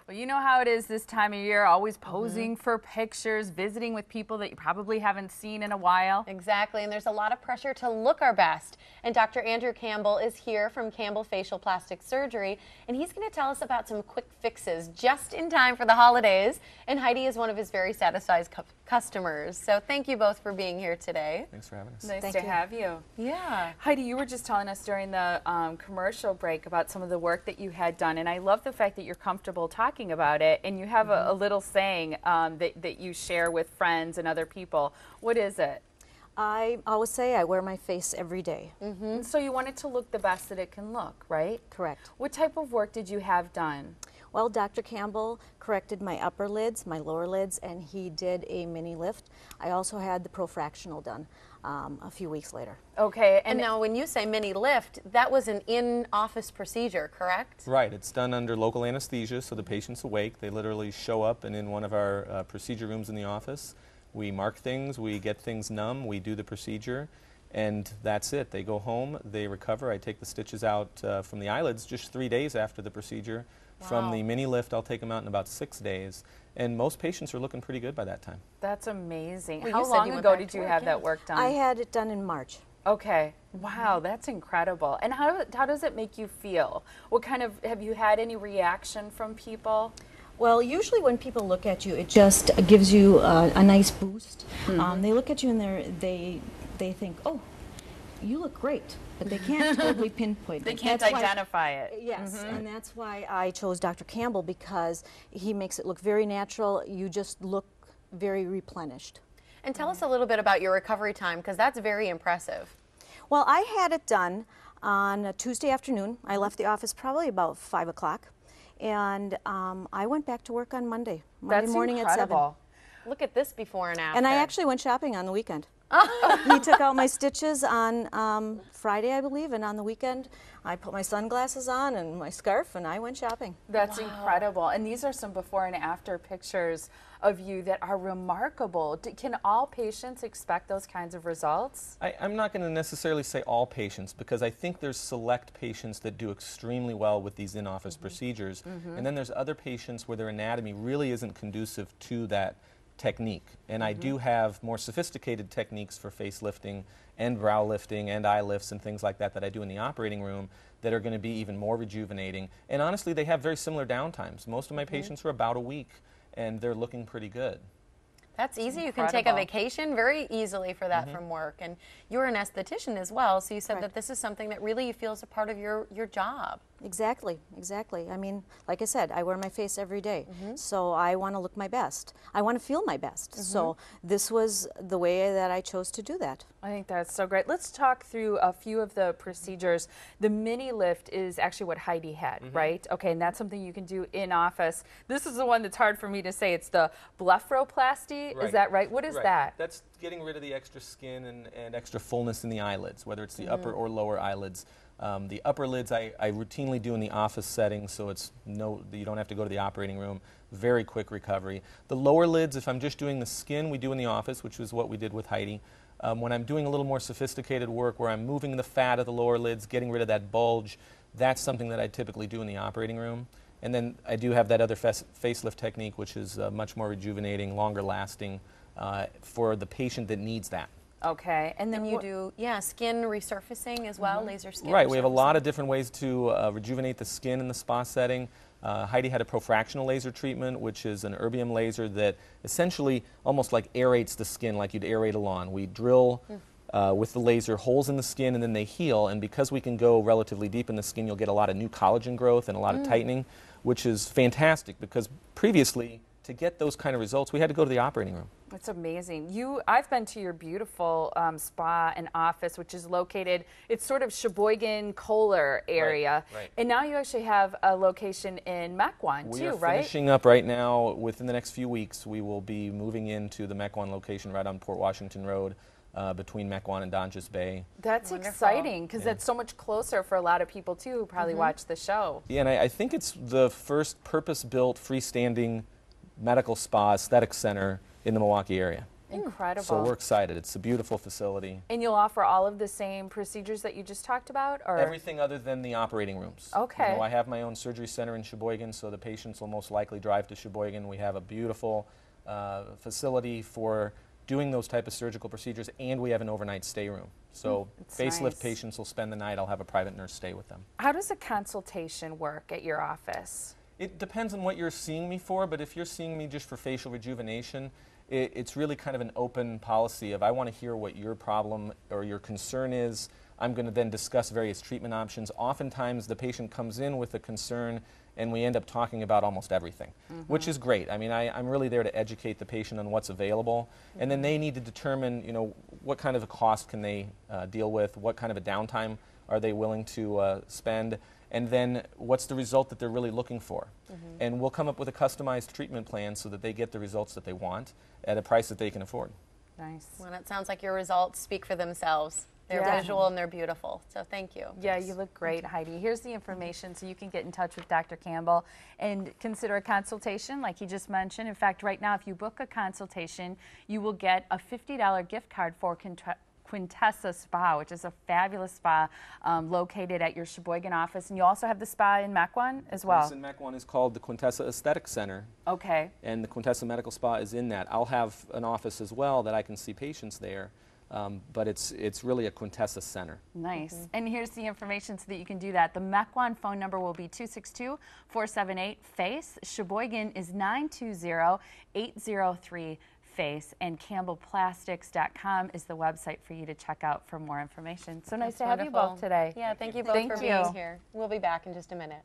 Well, you know how it is this time of year, always posing for pictures, visiting with people that you probably haven't seen in a while. Exactly, and there's a lot of pressure to look our best. And Dr. Andrew Campbell is here from Campbell Facial Plastic Surgery, and he's going to tell us about some quick fixes just in time for the holidays. And Heidi is one of his very satisfied customers. So thank you both for being here today. Thanks for having us. Nice to have you. Yeah. Heidi, you were just telling us during the commercial break about some of the work that you had done, and I love the fact that you're comfortable talking about it, and you have a little saying that you share with friends and other people. What is it? I always say I wear my face every day. So you want it to look the best that it can look, right? Correct. What type of work did you have done? Well, Dr. Campbell corrected my upper lids, my lower lids, and he did a mini lift. I also had the profractional done a few weeks later. Okay. And now when you say mini lift, that was an in-office procedure, correct? Right, it's done under local anesthesia, so the patient's awake. They literally show up and in one of our procedure rooms in the office. We mark things, we get things numb, we do the procedure, and that's it. They go home, they recover. I take the stitches out from the eyelids just 3 days after the procedure. Wow. From the mini lift, I'll take them out in about 6 days, and most patients are looking pretty good by that time. That's amazing. Well, How you said long you went ago back did to you work, have yeah. that work done? I had it done in March. Okay. Wow, that's incredible. And how does it make you feel? What kind of, have you had any reaction from people? Well, usually when people look at you, it just gives you a nice boost. They look at you and they think, oh, you look great, but they can't totally pinpoint They it. can't That's why- identify it. Yes, and that's why I chose Dr. Campbell, because he makes it look very natural. You just look very replenished. And tell us a little bit about your recovery time, because that's very impressive. Well, I had it done on a Tuesday afternoon. I left the office probably about 5 o'clock, and I went back to work on Monday That's morning incredible. at 7. Look at this before and after. And I actually went shopping on the weekend. He took out my stitches on Friday, I believe, and on the weekend I put my sunglasses on and my scarf and I went shopping. That's incredible. And these are some before and after pictures of you that are remarkable. Can all patients expect those kinds of results? I'm not going to necessarily say all patients, because I think there's select patients that do extremely well with these in-office procedures, and then there's other patients where their anatomy really isn't conducive to that technique. And I do have more sophisticated techniques for face lifting and brow lifting and eye lifts and things like that that I do in the operating room that are going to be even more rejuvenating. And honestly, they have very similar downtimes. Most of my patients are about a week, and they're looking pretty good. That's easy. You can take a Incredible. vacation very easily for that from work. And you're an esthetician as well, so you said Correct. that this is something that really you feel is a part of your job. Exactly, exactly. I mean, like I said, I wear my face every day, so I want to look my best. I want to feel my best. So this was the way that I chose to do that. I think that's so great. Let's talk through a few of the procedures. The mini lift is actually what Heidi had, right? Okay, and that's something you can do in office. This is the one that's hard for me to say. It's the blepharoplasty. Is Right. that right? What is that? That's getting rid of the extra skin and extra fullness in the eyelids, whether it's the upper or lower eyelids. The upper lids I routinely do in the office setting, so you don't have to go to the operating room. Very quick recovery. The lower lids, if I'm just doing the skin, we do in the office, which is what we did with Heidi. When I'm doing a little more sophisticated work where I'm moving the fat of the lower lids, getting rid of that bulge, that's something that I typically do in the operating room. And then I do have that other facelift technique, which is much more rejuvenating, longer lasting for the patient that needs that. Okay, and then And you do, skin resurfacing as well, laser skin Right, we have a resurfacing. lot of different ways to rejuvenate the skin in the spa setting. Heidi had a profractional laser treatment, which is an erbium laser that essentially almost like aerates the skin like you'd aerate a lawn. We drill with the laser holes in the skin and then they heal, and because we can go relatively deep in the skin, you'll get a lot of new collagen growth and a lot of tightening, which is fantastic because previously, to get those kind of results, we had to go to the operating room. It's amazing. I've been to your beautiful spa and office, which is located, it's sort of Sheboygan, Kohler area. right. And now you actually have a location in Mequon We too, are right? finishing up right now. Within the next few weeks, we will be moving into the Mequon location right on Port Washington Road between Mequon and Donges Bay. That's Wonderful. exciting because it's so much closer for a lot of people too who probably watch the show. Yeah, and I think it's the first purpose-built freestanding medical spa aesthetic center in the Milwaukee area. Incredible. So we're excited. It's a beautiful facility. And you'll offer all of the same procedures that you just talked about, or Everything other than the operating rooms. Okay. You know, I have my own surgery center in Sheboygan, so the patients will most likely drive to Sheboygan. We have a beautiful facility for doing those type of surgical procedures, and we have an overnight stay room. So That's facelift nice. patients will spend the night. I'll have a private nurse stay with them. How does a consultation work at your office? It depends on what you're seeing me for, but if you're seeing me just for facial rejuvenation, it's really kind of an open policy of I want to hear what your problem or your concern is. I'm going to then discuss various treatment options. Oftentimes the patient comes in with a concern and we end up talking about almost everything, which is great. I mean, I'm really there to educate the patient on what's available, and then they need to determine, you know, what kind of a cost can they deal with, what kind of a downtime are they willing to spend, and then what's the result that they're really looking for. And we'll come up with a customized treatment plan so that they get the results that they want at a price that they can afford. Nice. Well, it sounds like your results speak for themselves. They're Yeah. visual and they're beautiful. So thank you. Yeah, you look great, Heidi. Here's the information so you can get in touch with Dr. Campbell and consider a consultation like he just mentioned. In fact, right now, if you book a consultation, you will get a $50 gift card for Quintessa Spa, which is a fabulous spa located at your Sheboygan office. And you also have the spa in Mequon as well. This in Mequon is called the Quintessa Aesthetic Center, Okay. and the Quintessa Medical Spa is in that. I'll have an office as well that I can see patients there, but it's really a Quintessa Center. Nice. And here's the information so that you can do that. The Mequon phone number will be 262-478-FACE. Sheboygan is 920-803-FACE. And CampbellPlastics.com is the website for you to check out for more information. So nice That's to have you wonderful. both today. Yeah, thank you both Thank for you. being here. We'll be back in just a minute.